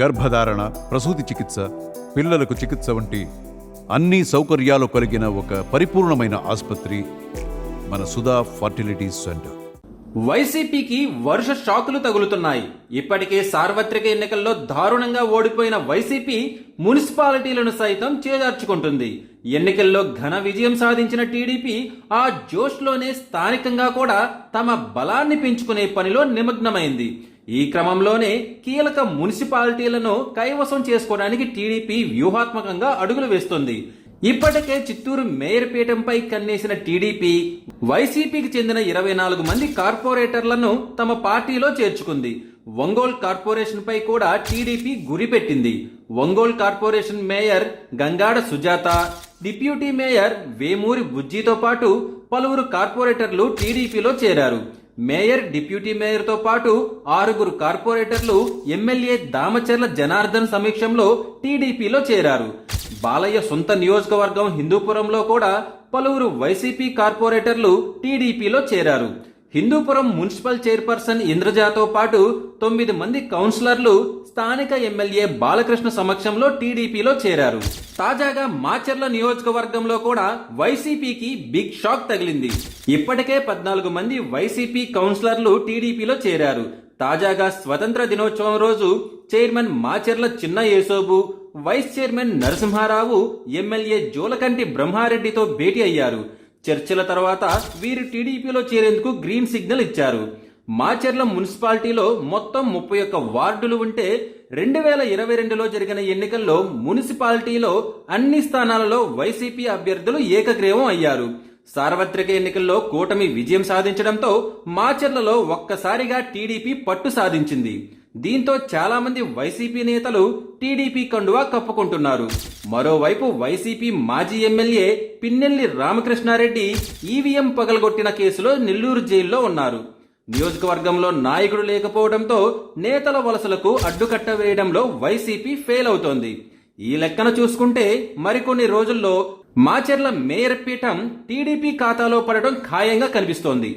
గర్భధారణ, ప్రసూతి చికిత్స, పిల్లలకు చికిత్స వంటి అన్ని సౌకర్యాలు కలిగిన ఒక పరిపూర్ణమైన ఆసుపత్రి మన సుధా ఫర్టిలిటీ సెంటర్. వైసీపీకి వరుస షాకులు తగులుతున్నాయి. ఇప్పటికే సార్వత్రిక ఎన్నికల్లో దారుణంగా ఓడిపోయిన వైసీపీ మున్సిపాలిటీలను సైతం చేజార్చుకుంటుంది. ఎన్నికల్లో ఘన విజయం సాధించిన టీడీపీ ఆ జోష్లోనే స్థానికంగా కూడా తమ బలాన్ని పెంచుకునే పనిలో నిమగ్నమైంది. ఈ క్రమంలోనే కీలక మున్సిపాలిటీలను కైవసం చేసుకోవడానికి టీడీపీ వ్యూహాత్మకంగా అడుగులు వేస్తుంది. ఇప్పటికే చిత్తూరు మేయర్ పీఠంపై కన్నేసిన టీడీపీ వైసీపీకి చెందిన 24 మంది కార్పొరేటర్లను తమ పార్టీలో చేర్చుకుంది. ఒంగోలు కార్పొరేషన్ పై కూడా టీడీపీ గురిపెట్టింది. Ongole corporation mayor Gangada Sujatha, deputy mayor Vemuri బుజ్జితో పాటు పలువురు కార్పొరేటర్లు టీడీపీలో చేరారు. మేయర్, డిప్యూటీ మేయర్ తో పాటు 6 కార్పొరేటర్లు ఎమ్మెల్యే దామచర్ల జనార్దన్ సమీక్షంలో టీడీపీలో చేరారు. బాలయ్య సొంత నియోజకవర్గం హిందూపురంలో కూడా పలువురు వైసీపీ కార్పొరేటర్లు టీడీపీలో చేరారు. హిందూపురం మున్సిపల్ చైర్పర్సన్ ఇంద్రజాతో పాటు 9 మంది కౌన్సిలర్లు స్థానిక ఎమ్మెల్యే బాలకృష్ణ సమక్షంలో టీడీపీలో చేరారు. తాజాగా మాచర్ల నియోజకవర్గంలో కూడా వైసీపీకి బిగ్ షాక్ తగిలింది. ఇప్పటికే 14 మంది వైసీపీ కౌన్సిలర్లు టీడీపీలో చేరారు. తాజాగా స్వతంత్ర దినోత్సవం రోజు chairman Macherla Chinna Yesobu, vice chairman Narasimha Rao MLA Jolakanti బ్రహ్మారెడ్డితో భేటీ అయ్యారు. చర్చల తర్వాత వీరు టీడీపీలో చేరేందుకు గ్రీన్ సిగ్నల్ ఇచ్చారు. మాచర్ల మున్సిపాలిటీలో మొత్తం 31 వార్డులు ఉంటే 2022లో జరిగిన ఎన్నికల్లో మున్సిపాలిటీలో అన్ని స్థానాలలో వైసీపీ అభ్యర్థులు ఏకగ్రీవం అయ్యారు. సార్వత్రిక ఎన్నికల్లో కూటమి విజయం సాధించడంతో మాచర్లలో ఒక్కసారిగా టీడీపీ పట్టు సాధించింది. దీంతో చాలా మంది వైసీపీ నేతలు టీడీపీ కండువా కప్పుకుంటున్నారు. మరోవైపు వైసీపీ మాజీ ఎమ్మెల్యే పిన్నెల్లి రామకృష్ణారెడ్డి ఈవీఎం పగలగొట్టిన కేసులో నెల్లూరు జైల్లో ఉన్నారు. నియోజకవర్గంలో నాయకుడు లేకపోవడంతో నేతల వలసలకు అడ్డుకట్ట వేయడంలో వైసీపీ ఫెయిల్ అవుతోంది. ఈ లెక్కన చూసుకుంటే మరికొన్ని రోజుల్లో మాచర్ల మేయర్ పీఠం టీడీపీ ఖాతాలో పడటం ఖాయంగా కనిపిస్తోంది.